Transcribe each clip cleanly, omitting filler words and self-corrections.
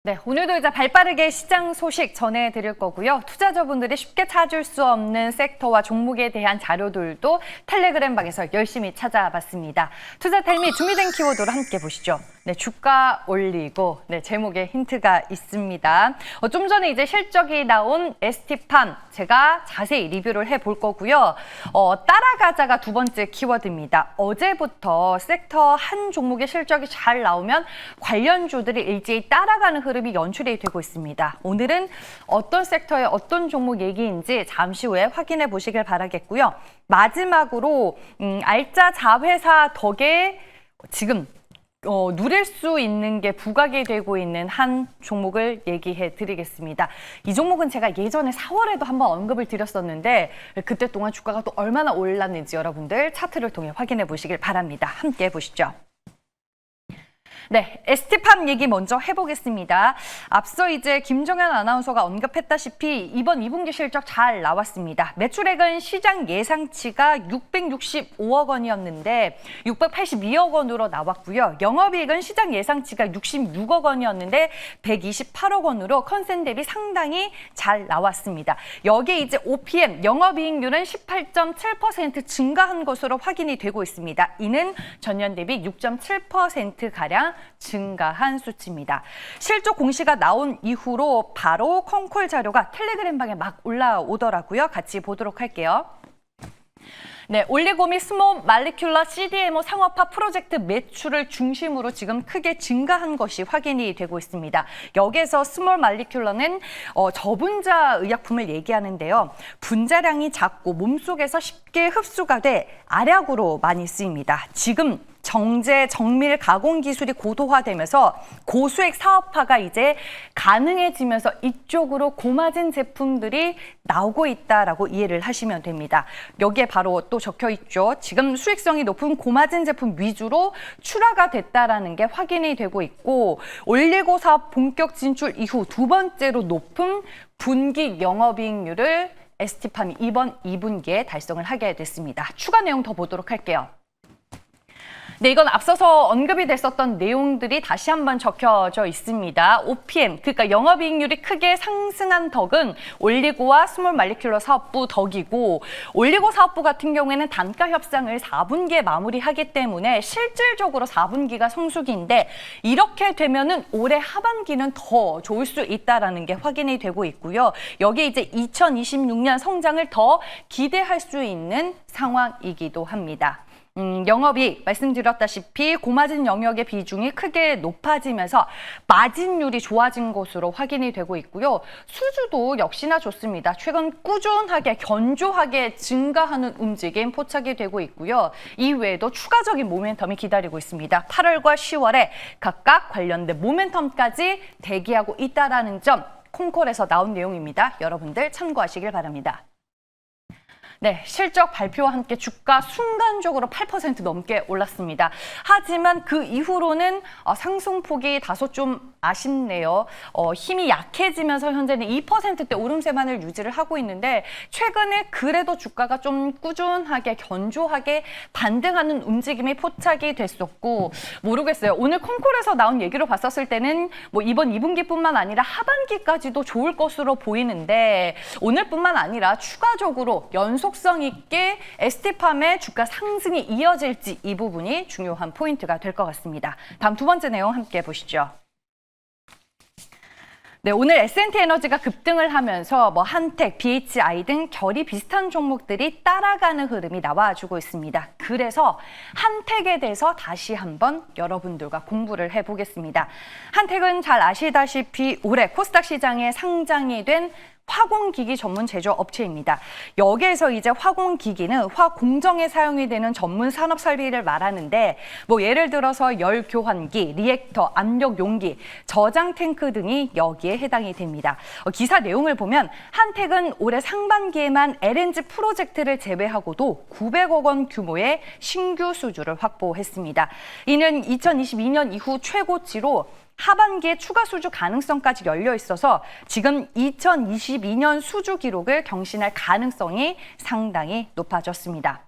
네, 오늘도 이제 발빠르게 시장 소식 전해드릴 거고요. 투자자분들이 쉽게 찾을 수 없는 섹터와 종목에 대한 자료들도 텔레그램 방에서 열심히 찾아봤습니다. 투자타임이 준비된 키워드로 함께 보시죠. 네, 주가 올리고, 네, 제목에 힌트가 있습니다. 좀 전에 이제 실적이 나온 ST팜 제가 자세히 리뷰를 해볼 거고요. 따라가자가 두 번째 키워드입니다. 어제부터 섹터 한 종목의 실적이 잘 나오면 관련주들이 일제히 따라가는 흐름이 연출이 되고 있습니다. 오늘은 어떤 섹터의 어떤 종목 얘기인지 잠시 후에 확인해 보시길 바라겠고요. 마지막으로 알짜 자회사 덕에 지금 누릴 수 있는 게 부각이 되고 있는 한 종목을 얘기해 드리겠습니다. 이 종목은 제가 예전에 4월에도 한번 언급을 드렸었는데 그때 동안 주가가 또 얼마나 올랐는지 여러분들 차트를 통해 확인해 보시길 바랍니다. 함께 보시죠. 네, ST팜 얘기 먼저 해보겠습니다. 앞서 이제 김정현 아나운서가 언급했다시피 이번 2분기 실적 잘 나왔습니다. 매출액은 시장 예상치가 665억 원이었는데 682억 원으로 나왔고요. 영업이익은 시장 예상치가 66억 원이었는데 128억 원으로 컨센 대비 상당히 잘 나왔습니다. 여기에 이제 OPM, 영업이익률은 18.7% 증가한 것으로 확인이 되고 있습니다. 이는 전년 대비 6.7%가량 증가한 수치입니다. 실적 공시가 나온 이후로 바로 콩콜 자료가 텔레그램 방에 막 올라오더라고요. 같이 보도록 할게요. 네, 올리고 및 스몰 말리큘러 CDMO 상업화 프로젝트 매출을 중심으로 지금 크게 증가한 것이 확인이 되고 있습니다. 여기에서 스몰 말리큘러는 저분자 의약품을 얘기하는데요. 분자량이 작고 몸속에서 쉽게 흡수가 돼 알약으로 많이 쓰입니다. 지금 정제, 정밀 가공 기술이 고도화되면서 고수익 사업화가 이제 가능해지면서 이쪽으로 고마진 제품들이 나오고 있다라고 이해를 하시면 됩니다. 여기에 바로 또 적혀 있죠. 지금 수익성이 높은 고마진 제품 위주로 출하가 됐다라는 게 확인이 되고 있고 올리고 사업 본격 진출 이후 두 번째로 높은 분기 영업이익률을 ST팜이 이번 2분기에 달성을 하게 됐습니다. 추가 내용 더 보도록 할게요. 네, 이건 앞서서 언급이 됐었던 내용들이 다시 한번 적혀져 있습니다. OPM, 그러니까 영업이익률이 크게 상승한 덕은 올리고와 스몰 말리큘러 사업부 덕이고 올리고 사업부 같은 경우에는 단가 협상을 4분기에 마무리하기 때문에 실질적으로 4분기가 성수기인데 이렇게 되면은 올해 하반기는 더 좋을 수 있다라는 게 확인이 되고 있고요. 여기에 이제 2026년 성장을 더 기대할 수 있는 상황이기도 합니다. 영업이익 말씀드렸다시피 고마진 영역의 비중이 크게 높아지면서 마진율이 좋아진 것으로 확인이 되고 있고요. 수주도 역시나 좋습니다. 최근 꾸준하게 견조하게 증가하는 움직임 포착이 되고 있고요. 이외에도 추가적인 모멘텀이 기다리고 있습니다. 8월과 10월에 각각 관련된 모멘텀까지 대기하고 있다는 점 콩콜에서 나온 내용입니다. 여러분들 참고하시길 바랍니다. 네, 실적 발표와 함께 주가 순간적으로 8% 넘게 올랐습니다. 하지만 그 이후로는 상승폭이 다소 좀 아쉽네요. 힘이 약해지면서 현재는 2%대 오름세만을 유지를 하고 있는데 최근에 그래도 주가가 좀 꾸준하게 견조하게 반등하는 움직임이 포착이 됐었고 모르겠어요. 오늘 콩콜에서 나온 얘기로 봤었을 때는 뭐 이번 2분기뿐만 아니라 하반기까지도 좋을 것으로 보이는데 오늘뿐만 아니라 추가적으로 연속성 있게 ST팜의 주가 상승이 이어질지 이 부분이 중요한 포인트가 될 것 같습니다. 다음 두 번째 내용 함께 보시죠. 네, 오늘 S&T 에너지가 급등을 하면서 한택, BHI 등 결이 비슷한 종목들이 따라가는 흐름이 나와주고 있습니다. 그래서 한택에 대해서 다시 한번 여러분들과 공부를 해보겠습니다. 한택은 잘 아시다시피 올해 코스닥 시장에 상장이 된 화공기기 전문 제조업체입니다. 여기에서 이제 화공기기는 화공정에 사용이 되는 전문 산업 설비를 말하는데 예를 들어서 열 교환기, 리액터, 압력 용기, 저장 탱크 등이 여기에 해당이 됩니다. 기사 내용을 보면 한택은 올해 상반기에만 LNG 프로젝트를 제외하고도 900억 원 규모의 신규 수주를 확보했습니다. 이는 2022년 이후 최고치로 하반기에 추가 수주 가능성까지 열려 있어서 지금 2022년 수주 기록을 경신할 가능성이 상당히 높아졌습니다.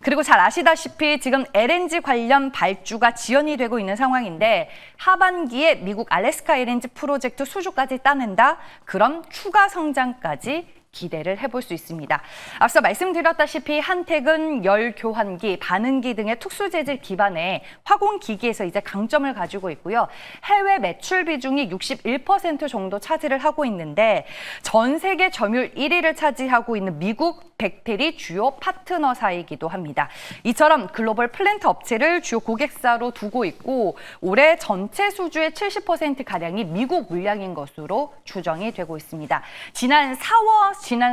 그리고 잘 아시다시피 지금 LNG 관련 발주가 지연이 되고 있는 상황인데 하반기에 미국 알래스카 LNG 프로젝트 수주까지 따낸다. 그럼 추가 성장까지 기대를 해볼 수 있습니다. 앞서 말씀드렸다시피 한택은 열 교환기, 반응기 등의 특수 재질 기반의 화공기기에서 이제 강점을 가지고 있고요. 해외 매출 비중이 61% 정도 차지를 하고 있는데 전 세계 점유율 1위를 차지하고 있는 미국 백태리 주요 파트너사이기도 합니다. 이처럼 글로벌 플랜트 업체를 주요 고객사로 두고 있고 올해 전체 수주의 70%가량이 미국 물량인 것으로 추정이 되고 있습니다. 지난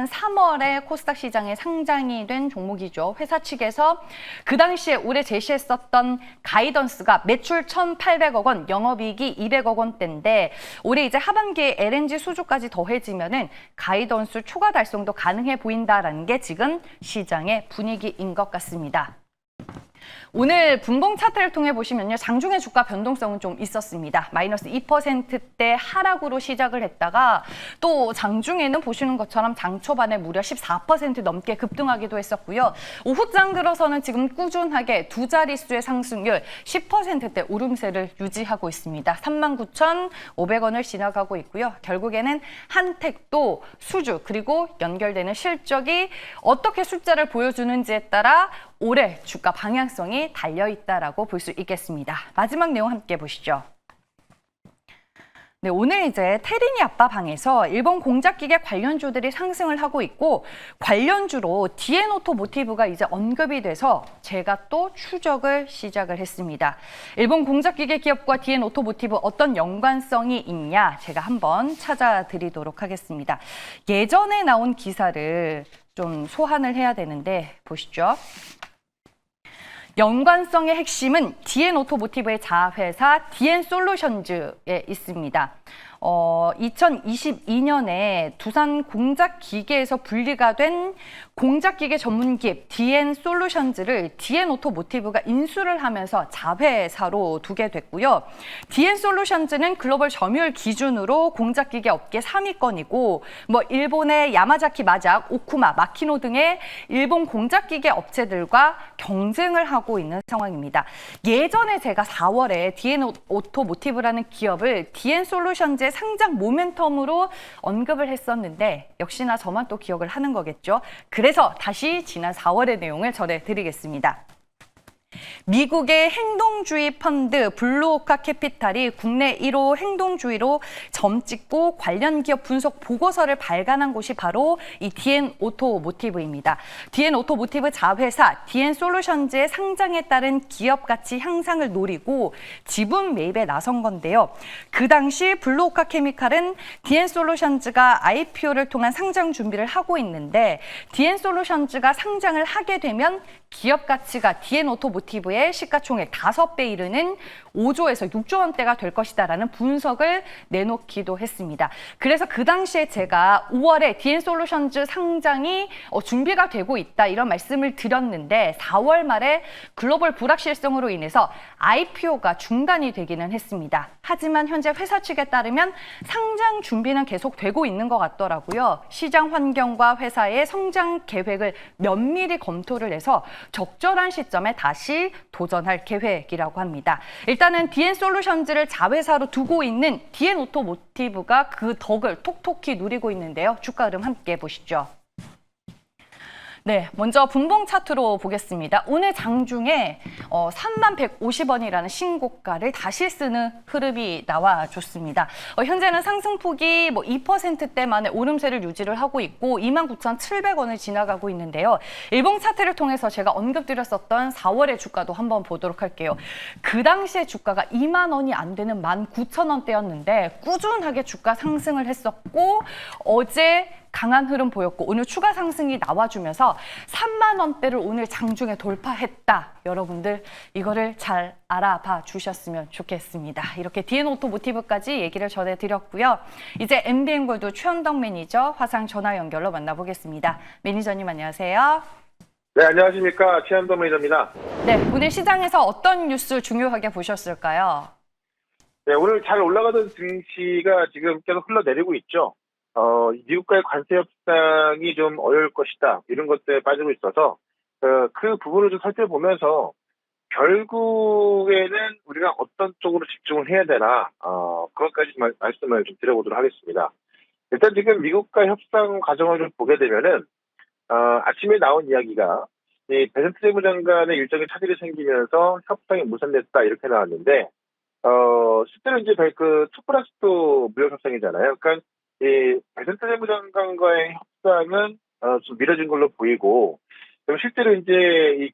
3월에 코스닥 시장에 상장이 된 종목이죠. 회사 측에서 그 당시에 올해 제시했었던 가이던스가 매출 1,800억 원, 영업이익이 200억 원대인데 올해 이제 하반기에 LNG 수주까지 더해지면은 가이던스 초과 달성도 가능해 보인다라는 게 지금 시장의 분위기인 것 같습니다. 오늘 분봉 차트를 통해 보시면요. 장중의 주가 변동성은 좀 있었습니다. 마이너스 2%대 하락으로 시작을 했다가 또 장중에는 보시는 것처럼 장 초반에 무려 14% 넘게 급등하기도 했었고요. 오후장 들어서는 지금 꾸준하게 두 자릿수의 상승률 10%대 오름세를 유지하고 있습니다. 39,500원을 지나가고 있고요. 결국에는 한택도 수주 그리고 연결되는 실적이 어떻게 숫자를 보여주는지에 따라 올해 주가 방향성이 달려있다라고 볼 수 있겠습니다. 마지막 내용 함께 보시죠. 네, 오늘 이제 테리니 아빠 방에서 일본 공작기계 관련주들이 상승을 하고 있고 관련주로 디엔 오토모티브가 이제 언급이 돼서 제가 또 추적을 시작을 했습니다. 일본 공작기계 기업과 디엔 오토모티브 어떤 연관성이 있냐 제가 한번 찾아드리도록 하겠습니다. 예전에 나온 기사를 좀 소환을 해야 되는데 보시죠. 연관성의 핵심은 디엔 오토모티브의 자회사 디엔 솔루션즈에 있습니다. 2022년에 두산 공작기계에서 분리가 된 공작기계 전문기업 디엔 솔루션즈를 디엔 오토모티브가 인수를 하면서 자회사로 두게 됐고요. 디엔 솔루션즈는 글로벌 점유율 기준으로 공작기계 업계 3위권이고 일본의 야마자키 마작, 오쿠마, 마키노 등의 일본 공작기계 업체들과 경쟁을 하고 있는 상황입니다. 예전에 제가 4월에 디엔 오토모티브라는 기업을 디엔 솔루션즈의 상장 모멘텀으로 언급을 했었는데 역시나 저만 또 기억을 하는 거겠죠. 그래서 다시 지난 4월의 내용을 전해드리겠습니다. 미국의 행동주의 펀드 블루오카 캐피탈이 국내 1호 행동주의로 점찍고 관련 기업 분석 보고서를 발간한 곳이 바로 이 디엔 오토모티브입니다. 디엔 오토모티브 자회사 디엔 솔루션즈의 상장에 따른 기업 가치 향상을 노리고 지분 매입에 나선 건데요. 그 당시 블루오카 케미칼은 디엔 솔루션즈가 IPO를 통한 상장 준비를 하고 있는데 디엔 솔루션즈가 상장을 하게 되면 기업 가치가 디엔 오토모티브의 시가총액 5배 이르는 5조에서 6조 원대가 될 것이다라는 분석을 내놓기도 했습니다. 그래서 그 당시에 제가 5월에 디엔 솔루션즈 상장이 준비가 되고 있다 이런 말씀을 드렸는데 4월 말에 글로벌 불확실성으로 인해서 IPO가 중단이 되기는 했습니다. 하지만 현재 회사 측에 따르면 상장 준비는 계속 되고 있는 것 같더라고요. 시장 환경과 회사의 성장 계획을 면밀히 검토를 해서 적절한 시점에 다시 도전할 계획이라고 합니다. 일단은 디엔 솔루션즈를 자회사로 두고 있는 디엔 오토모티브가 그 덕을 톡톡히 누리고 있는데요. 주가 흐름 함께 보시죠. 네, 먼저 분봉 차트로 보겠습니다. 오늘 장중에 3150원이라는 신고가를 다시 쓰는 흐름이 나와줬습니다. 현재는 상승폭이 2%대만의 오름세를 유지를 하고 있고 29,700원을 지나가고 있는데요. 일봉 차트를 통해서 제가 언급드렸었던 4월의 주가도 한번 보도록 할게요. 그 당시에 주가가 2만 원이 안 되는 19,000원대였는데 꾸준하게 주가 상승을 했었고 어제 강한 흐름 보였고 오늘 추가 상승이 나와주면서 3만 원대를 오늘 장중에 돌파했다. 여러분들 이거를 잘 알아봐 주셨으면 좋겠습니다. 이렇게 디엔 오토모티브까지 얘기를 전해드렸고요. 이제 MBN골드 최현덕 매니저 화상 전화 연결로 만나보겠습니다. 매니저님 안녕하세요. 네, 안녕하십니까. 최현덕 매니저입니다. 네, 오늘 시장에서 어떤 뉴스 중요하게 보셨을까요? 네, 오늘 잘 올라가던 증시가 지금 계속 흘러내리고 있죠. 미국과의 관세 협상이 좀 어려울 것이다. 이런 것들에 빠지고 있어서 그 부분을 좀 살펴보면서 결국에는 우리가 어떤 쪽으로 집중을 해야 되나, 그것까지 말씀을 좀 드려보도록 하겠습니다. 일단 지금 미국과 협상 과정을 좀 보게 되면은, 아침에 나온 이야기가, 이 베센트 재무장관의 일정에 차질이 생기면서 협상이 무산됐다, 이렇게 나왔는데, 실제로 이제 투 플러스 투 무역 협상이잖아요. 그러니까, 이 베센트 재무장관과의 협상은, 좀 미뤄진 걸로 보이고, 그럼 실제로 이제 이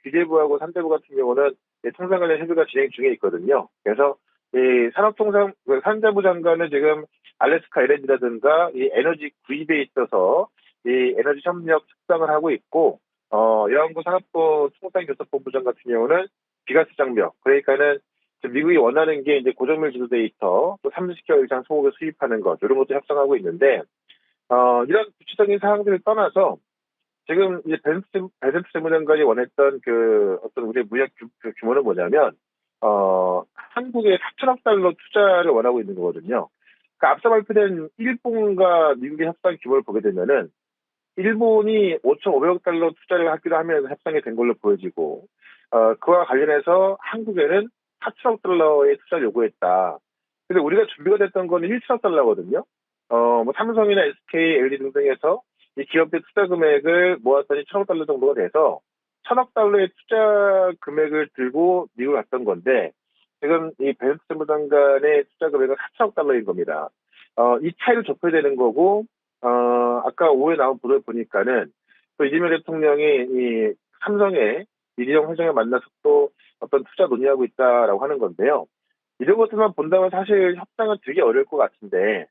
기재부하고 산대부 같은 경우는 통상 관련 협의가 진행 중에 있거든요. 그래서 이 산자부 장관은 지금 알래스카 LNG라든가 이 에너지 구입에 있어서 이 에너지 협력 협상을 하고 있고, 여왕부 산업부 통상교섭본부장 같은 경우는 비가스 장벽, 그러니까는 지금 미국이 원하는 게 이제 고정밀 지도 데이터, 또 30개월 이상 소고기 수입하는 것, 이런 것도 협상하고 있는데, 이런 구체적인 사항들을 떠나서 지금 이제 베센트 재무장관이 원했던 그 어떤 우리의 무역 규모는 뭐냐면, 한국에 4천억 달러 투자를 원하고 있는 거거든요. 그러니까 앞서 발표된 일본과 미국의 협상 규모를 보게 되면은, 일본이 5,500억 달러 투자를 하기로 하면서 협상이 된 걸로 보여지고, 그와 관련해서 한국에는 4천억 달러의 투자를 요구했다. 근데 우리가 준비가 됐던 거는 1천억 달러거든요. 뭐 삼성이나 SK, LG 등등에서 이 기업들 투자 금액을 모았더니 1천억 달러 정도가 돼서 1천억 달러의 투자 금액을 들고 미국을 갔던 건데, 지금 이 벤츠 재무장관의 투자 금액은 4천억 달러인 겁니다. 이 차이를 좁혀야 되는 거고, 아까 오후에 나온 보도를 보니까는 또 이재명 대통령이 이 삼성의 이재용 회장을 만나서 또 어떤 투자 논의하고 있다라고 하는 건데요. 이런 것들만 본다면 사실 협상은 되게 어려울 것 같은데,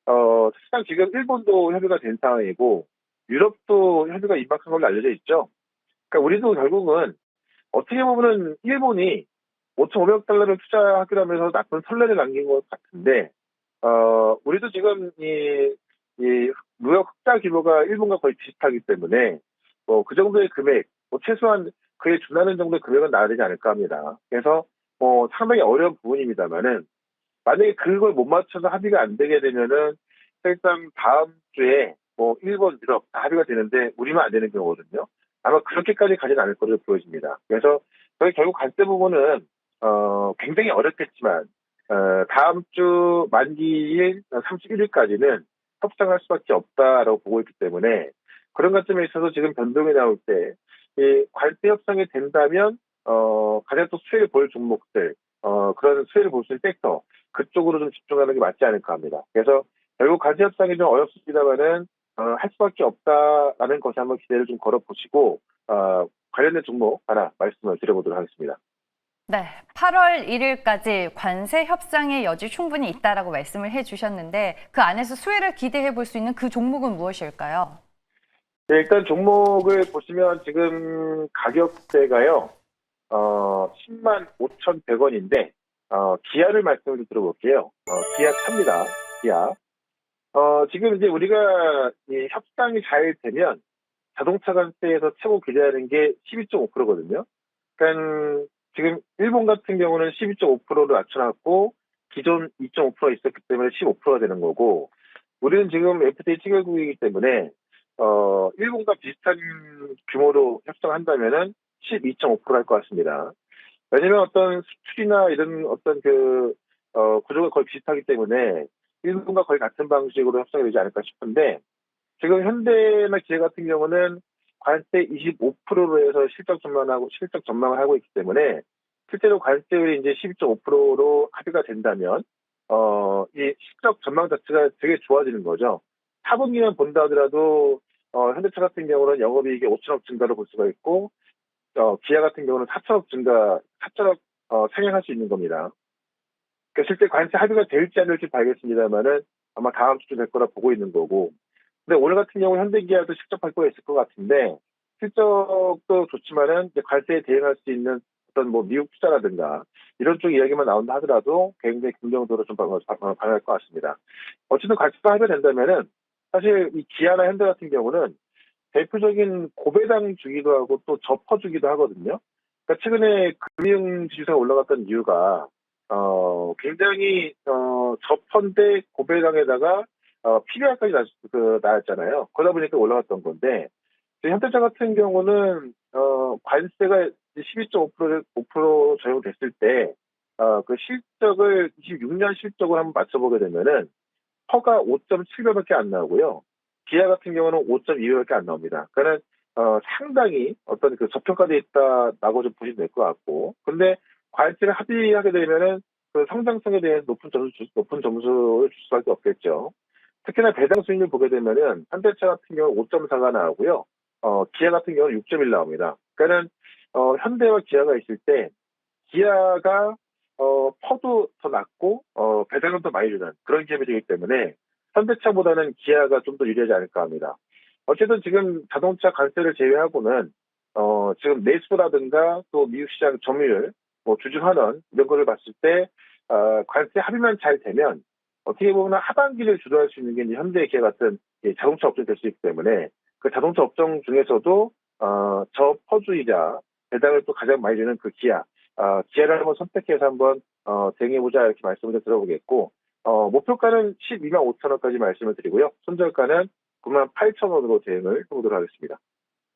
사실상 지금 일본도 협의가 된 상황이고, 유럽도 협의가 임박한 걸로 알려져 있죠. 그러니까 우리도 결국은 어떻게 보면은 일본이 5,500억 달러를 투자하기로 하면서 나쁜 선례를 남긴 것 같은데, 우리도 지금 이 무역 흑자 규모가 일본과 거의 비슷하기 때문에, 그 정도의 금액, 최소한 그에 준하는 정도의 금액은 나와야 되지 않을까 합니다. 그래서 상당히 어려운 부분입니다만은, 만약에 그걸 못 맞춰서 합의가 안 되게 되면은, 사실상 다음 주에 일본, 유럽 다 합의가 되는데 우리만 안 되는 경우거든요. 아마 그렇게까지 가진 않을 것으로 보여집니다. 그래서 저희 결국 관세 부분은 굉장히 어렵겠지만, 다음 주 만기일 31일까지는 협상할 수밖에 없다라고 보고 있기 때문에, 그런 관점에 있어서 지금 변동이 나올 때, 이 관세 협상이 된다면, 가장 또 수혜를 볼 종목들, 그런 수혜를 볼 수 있는 섹터, 그쪽으로 좀 집중하는 게 맞지 않을까 합니다. 그래서 결국 관세 협상이 좀 어렵습니다만은, 할 수밖에 없다라는 것에 한번 기대를 좀 걸어보시고, 관련된 종목 하나 말씀을 드려보도록 하겠습니다. 네, 8월 1일까지 관세 협상의 여지 충분히 있다라고 말씀을 해주셨는데 그 안에서 수혜를 기대해 볼 수 있는 그 종목은 무엇일까요? 네, 일단 종목을 보시면 지금 가격대가요, 10만 5,100원인데, 기아를 말씀을 좀 들어볼게요. 기아 차입니다. 기아. 지금 이제 우리가 이 협상이 잘 되면 자동차 관세에서 최고 기대하는 게 12.5%거든요. 그러니까 지금 일본 같은 경우는 12.5%를 낮춰놨고 기존 2.5% 있었기 때문에 15%가 되는 거고, 우리는 지금 FTA 체결국이기 때문에 일본과 비슷한 규모로 협상한다면은 12.5%할 것 같습니다. 왜냐면 어떤 수출이나 이런 어떤 구조가 거의 비슷하기 때문에 일본과 거의 같은 방식으로 협상이 되지 않을까 싶은데, 지금 현대나 기아 같은 경우는 관세 25%로 해서 실적 전망을 하고 있기 때문에, 실제로 관세율이 이제 12.5%로 합의가 된다면, 이 실적 전망 자체가 되게 좋아지는 거죠. 4분기만 본다 하더라도, 현대차 같은 경우는 영업이익이 5천억 증가로 볼 수가 있고, 기아 같은 경우는 4천억 상향할 수 있는 겁니다. 그러니까 실제 관세 합의가 될지 안 될지 봐야겠습니다만은 아마 다음 주쯤 될 거라 보고 있는 거고. 근데 오늘 같은 경우 현대기아도 실적 발표가 있을 것 같은데, 실적도 좋지만은 이제 관세에 대응할 수 있는 어떤 미국 투자라든가 이런 쪽 이야기만 나온다 하더라도 굉장히 긍정적으로 좀 반응할 것 같습니다. 어쨌든 관세가 합의된다면은 사실 이 기아나 현대 같은 경우는 대표적인 고배당 주기도 하고 또 저퍼 주기도 하거든요. 그러니까 최근에 금융 지수가 올라갔던 이유가 굉장히 저펀데 고배당에다가 PBR까지 나왔잖아요. 그러다 보니까 올라갔던 건데, 현대차 같은 경우는 관세가 12.5% 적용됐을 때 그 실적을 26년 실적을 한번 맞춰보게 되면은 퍼가 5.7배밖에 안 나오고요. 기아 같은 경우는 5.2배밖에 안 나옵니다. 그러니까 상당히 어떤 그 저평가돼 있다라고 좀 보시면 될 것 같고, 근데 관세를 합의하게 되면은 그 성장성에 대해 높은 점수를 줄 수밖에 없겠죠. 특히나 배당 수익률 보게 되면은 현대차 같은 경우 5.4가 나오고요. 기아 같은 경우는 6.1 나옵니다. 그러니까는 현대와 기아가 있을 때 기아가 퍼도 더 낮고 배당은 더 많이 주는 그런 기업이 되기 때문에 현대차보다는 기아가 좀 더 유리하지 않을까 합니다. 어쨌든 지금 자동차 관세를 제외하고는 지금 내수라든가 또 미국 시장 점유율, 뭐 주주 환원 이런 거를 봤을 때 관세 합의만 잘 되면 어떻게 보면 하반기를 주도할 수 있는 게 이제 현대, 기아 같은 자동차 업종이 될 수 있기 때문에 그 자동차 업종 중에서도 저퍼주이자 배당을 또 가장 많이 주는 그 기아를 한번 선택해서 한번 대응해보자 이렇게 말씀을 좀 들어보겠고, 목표가는 12만 5천 원까지 말씀을 드리고요. 손절가는 9만 8천 원으로 대응을 해보도록 하겠습니다.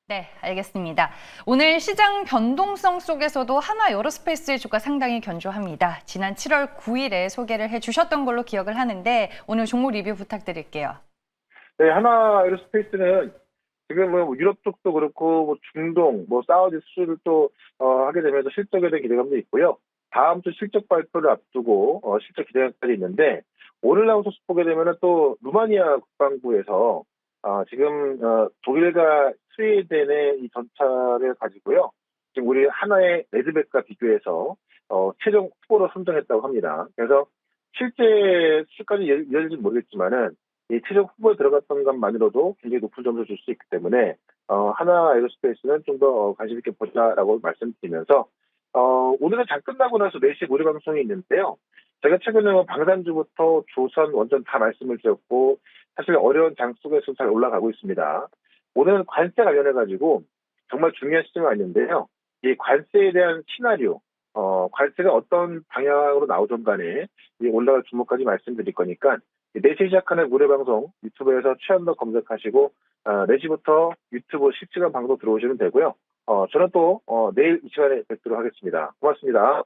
네, 알겠습니다. 오늘 시장 변동성 속에서도 하나 에어로스페이스의 주가 상당히 견조합니다. 지난 7월 9일에 소개를 해주셨던 걸로 기억을 하는데 오늘 종목 리뷰 부탁드릴게요. 네, 하나 에어로스페이스는 지금 뭐 유럽 쪽도 그렇고 뭐 중동, 뭐 사우디 수출을 또 하게 되면서 실적에 대한 기대감도 있고요. 다음 주 실적 발표를 앞두고 실적 기대감까지 있는데, 오늘 나온 소식 보게 되면은 또 루마니아 국방부에서 지금 독일과 스웨덴의 이 전차를 가지고요. 지금 우리 하나의 레드백과 비교해서 최종 후보로 선정했다고 합니다. 그래서 실제 수까지 이어질지 모르겠지만은 이 최종 후보에 들어갔던 것만으로도 굉장히 높은 점수를 줄 수 있기 때문에 하나 에어로스페이스는 좀 더 관심 있게 보자라고 말씀드리면서 오늘은 장 끝나고 나서 4시 모레 방송이 있는데요. 제가 최근에 뭐 방산주부터 조선, 원전 다 말씀을 드렸고 사실 어려운 장 속에서 잘 올라가고 있습니다. 오늘은 관세 관련해가지고 정말 중요한 시점이 왔는데요. 이 관세에 대한 시나리오, 관세가 어떤 방향으로 나오든 간에 이 올라갈 주목까지 말씀드릴 거니까 4시 시작하는 무료방송 유튜브에서 최현덕 검색하시고 4시부터 유튜브 실시간 방송 들어오시면 되고요. 저는 또 내일 이 시간에 뵙도록 하겠습니다. 고맙습니다.